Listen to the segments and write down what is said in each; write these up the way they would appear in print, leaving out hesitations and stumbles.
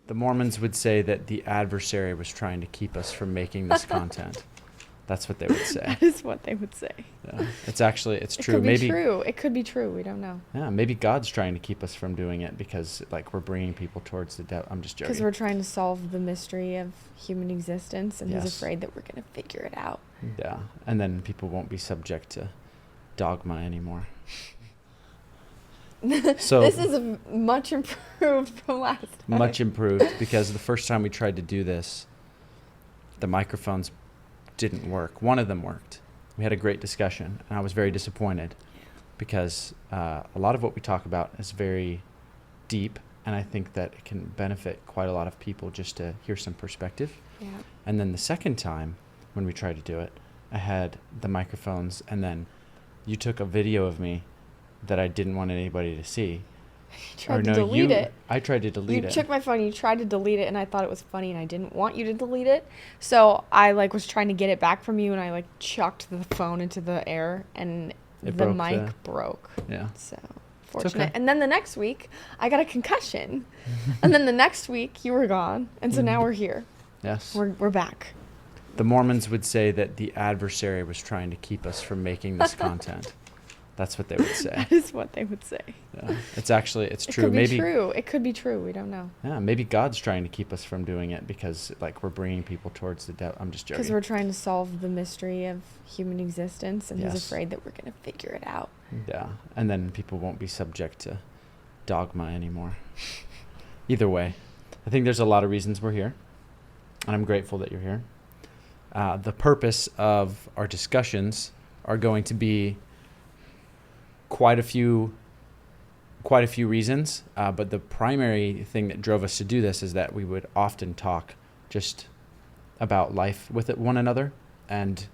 The Mormons would say that the adversary was trying to keep us from making this content. That's what they would say. That is what they would say. Yeah. It's It true. could be Maybe, true. It could be true. We don't know. yeah, maybe God's trying to keep us from doing it because, like, we're bringing people towards the devil. I'm just Because joking. we're trying to solve the mystery of human existence, and Yes. he's afraid that we're going to figure it out. Yeah, and then people won't be subject to dogma anymore. So This is much improved from last time. much improved because the first time we tried to do this, the microphones didn't work. One of them worked. We had a great discussion, and I was very disappointed because a lot of what we talk about is very deep, and I think that it can benefit quite a lot of people just to hear some perspective. Yeah. And then the second time when we tried to do it, I had the microphones, and then you took a video of me that I didn't want anybody to see. You tried to delete it. I tried to delete it. You took my phone, you tried to delete it, and I thought it was funny, and I didn't want you to delete it. So I was trying to get it back from you, and I chucked the phone into the air, and the mic broke. Yeah. So fortunate. okay. And then the next week, I got a concussion. And then the next week, you were gone, and so now we're here. Yes. We're back. The Mormons would say that the adversary was trying to keep us from making this content. That's what they would say. That is what they would say. Yeah. It's true. It could be true. It could be true. We don't know. Yeah, maybe God's trying to keep us from doing it because, like, we're bringing people towards the devil. I'm just joking. Because we're trying to solve the mystery of human existence, and Yes. he's afraid that we're going to figure it out. Yeah, and then people won't be subject to dogma anymore. Either way, I think there's a lot of reasons we're here, and I'm grateful that you're here. The purpose of our discussions are going to be quite a few reasons, but the primary thing that drove us to do this is that we would often talk just about life with one another, and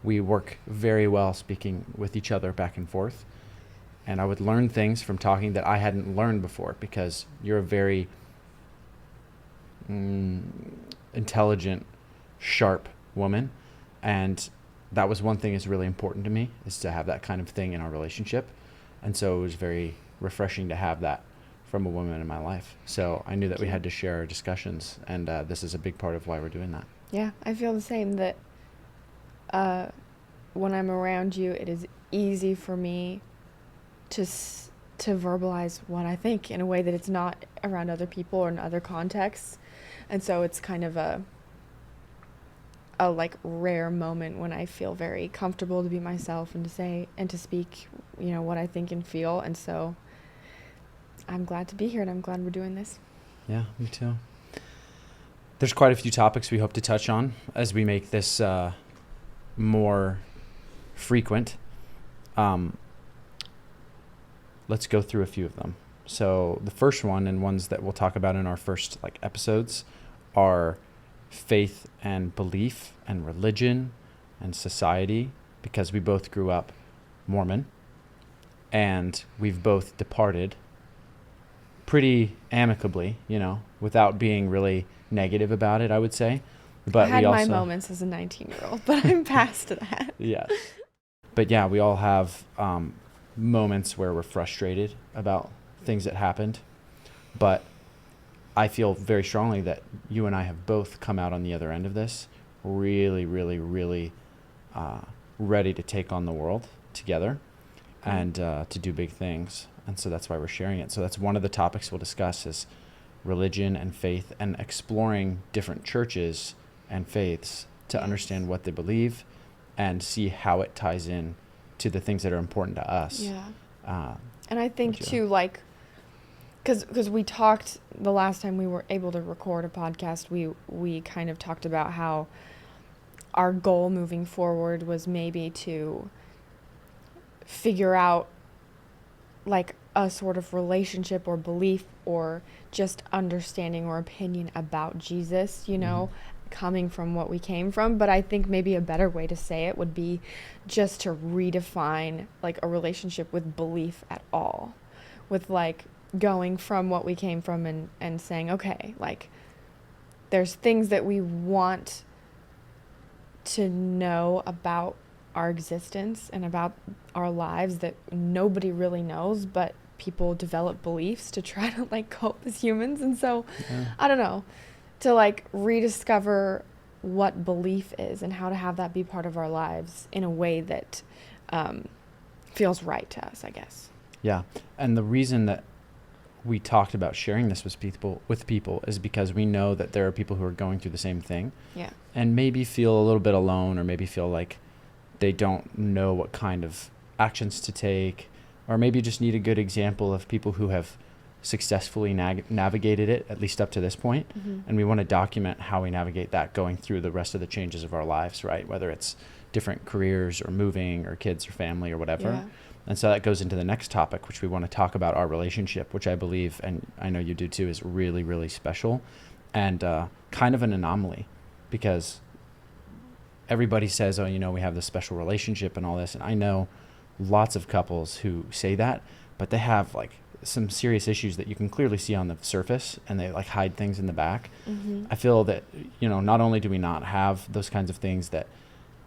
we work very well speaking with each other back and forth. And I would learn things from talking that I hadn't learned before because you're a very intelligent, sharp woman. And that was one thing that's really important to me, is to have that kind of thing in our relationship. And so it was very refreshing to have that from a woman in my life. So I knew that we had to share our discussions, and this is a big part of why we're doing that. Yeah, I feel the same, that when I'm around you, it is easy for me to verbalize what I think in a way that it's not around other people or in other contexts. And so it's kind of a rare moment when I feel very comfortable to be myself and to say and to speak, what I think and feel. And so I'm glad to be here, and I'm glad we're doing this. Yeah, me too. There's quite a few topics we hope to touch on as we make this more frequent. Let's go through a few of them. So the first one, and ones that we'll talk about in our first episodes, are faith and belief and religion and society, because we both grew up Mormon and we've both departed pretty amicably, without being really negative about it, I would say. But I had we also, my moments as a 19-year-old, but I'm past that. Yeah. But yeah, we all have moments where we're frustrated about things that happened. But I feel very strongly that you and I have both come out on the other end of this really, really, really ready to take on the world together and to do big things. And so that's why we're sharing it. So that's one of the topics we'll discuss, is religion and faith, and exploring different churches and faiths to understand what they believe and see how it ties in to the things that are important to us. Yeah. And I think too, because we talked the last time we were able to record a podcast, we kind of talked about how our goal moving forward was maybe to figure out a sort of relationship or belief or just understanding or opinion about Jesus, coming from what we came from. But I think maybe a better way to say it would be just to redefine a relationship with belief at all, with going from what we came from and saying, okay, there's things that we want to know about our existence and about our lives that nobody really knows, but people develop beliefs to try to like cope as humans. And so Yeah. I don't know, to like rediscover what belief is and how to have that be part of our lives in a way that feels right to us, I guess. Yeah. And the reason that we talked about sharing this with people is because we know that there are people who are going through the same thing. Yeah. And maybe feel a little bit alone, or maybe feel like they don't know what kind of actions to take, or maybe just need a good example of people who have successfully navigated it, at least up to this point. Mm-hmm. And we want to document how we navigate that going through the rest of the changes of our lives, right? Whether it's different careers or moving or kids or family or whatever. Yeah. And so that goes into the next topic, which we want to talk about, our relationship, which I believe, and I know you do too, is really, really special and kind of an anomaly, because everybody says, oh, you know, we have this special relationship and all this. And I know lots of couples who say that, but they have like some serious issues that you can clearly see on the surface, and they like hide things in the back. Mm-hmm. I feel that, you know, not only do we not have those kinds of things that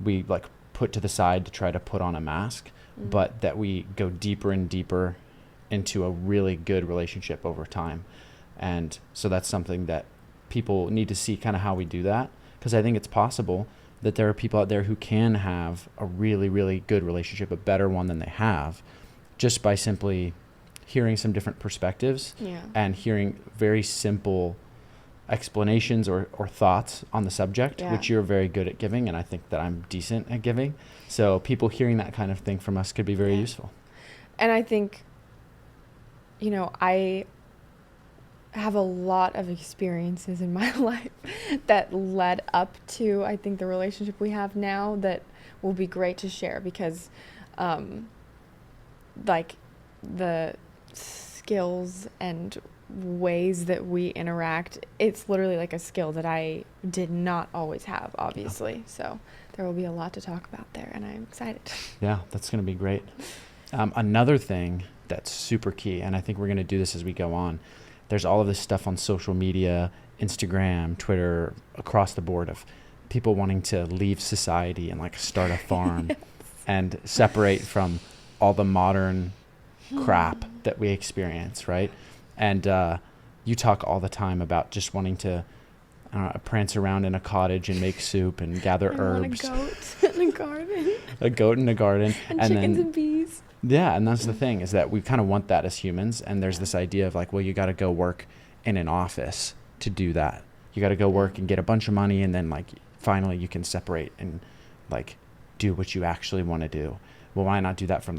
we like put to the side to try to put on a mask, Mm-hmm. but that we go deeper and deeper into a really good relationship over time. And so that's something that people need to see, kind of how we do that, because I think it's possible that there are people out there who can have a really, really good relationship, a better one than they have, just by simply hearing some different perspectives. Yeah. And hearing very simple explanations or thoughts on the subject, Yeah. which you're very good at giving, and I think that I'm decent at giving. So people hearing that kind of thing from us could be very useful. And I think, you know, I have a lot of experiences in my life that led up to, I think, the relationship we have now that will be great to share, because like the skills and ways that we interact, it's literally like a skill that I did not always have, obviously. So there will be a lot to talk about there, and I'm excited. Yeah, that's going to be great. Another thing that's super key, and I think we're going to do this as we go on, there's all of this stuff on social media, Instagram, Twitter, across the board, of people wanting to leave society and like start a farm and separate from all the modern crap that we experience, right? And you talk all the time about just wanting to prance around in a cottage and make soup and gather herbs. I want a goat in a garden. A goat in a garden. And chickens and bees. Yeah, and that's the thing, is that we kind of want that as humans. And there's this idea of like, well, you got to go work in an office to do that. You got to go work and get a bunch of money, and then like finally you can separate and like do what you actually want to do. Well, why not do that from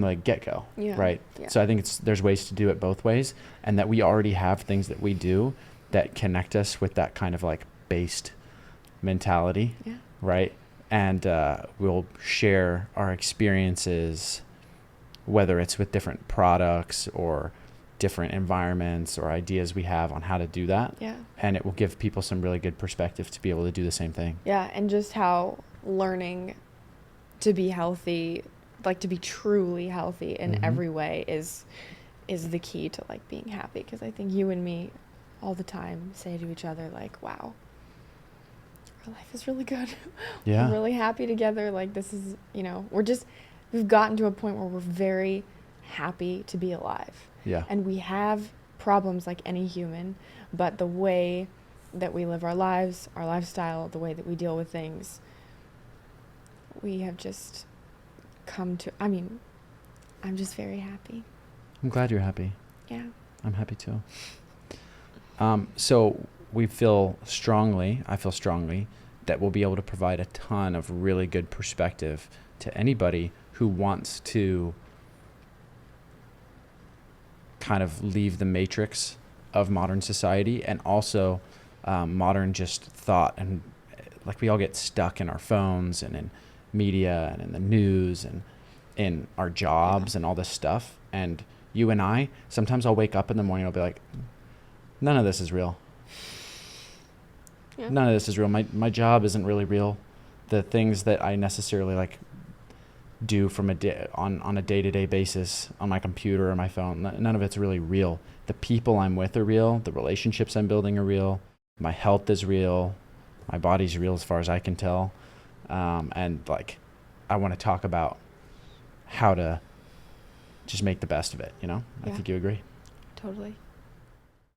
the get-go, right? Yeah. So I think there's ways to do it both ways, and that we already have things that we do that connect us with that kind of like based mentality, right? And we'll share our experiences, whether it's with different products or different environments or ideas we have on how to do that. Yeah. And it will give people some really good perspective to be able to do the same thing. Yeah, and just how learning to be healthy, like to be truly healthy in every way is the key to like being happy. Because I think you and me all the time say to each other like, wow, our life is really good. Yeah. We're really happy together. Like this is, you know, we've gotten to a point where we're very happy to be alive. Yeah. And we have problems like any human, but the way that we live our lives, our lifestyle, the way that we deal with things, we have just come to, I mean, I'm just very happy. I'm glad you're happy. Yeah. I'm happy too. So I feel strongly that we'll be able to provide a ton of really good perspective to anybody who wants to kind of leave the matrix of modern society, and also modern just thought, and like we all get stuck in our phones and in media and in the news and in our jobs and all this stuff. And you and I, sometimes I'll wake up in the morning, I'll be like, none of this is real. Yeah. None of this is real. My job isn't really real. The things that I necessarily like do from on a day-to-day basis on my computer or my phone, none of it's really real. The people I'm with are real. The relationships I'm building are real. My health is real. My body's real as far as I can tell. And like, I want to talk about how to just make the best of it, you know? I Yeah. think you agree. Totally.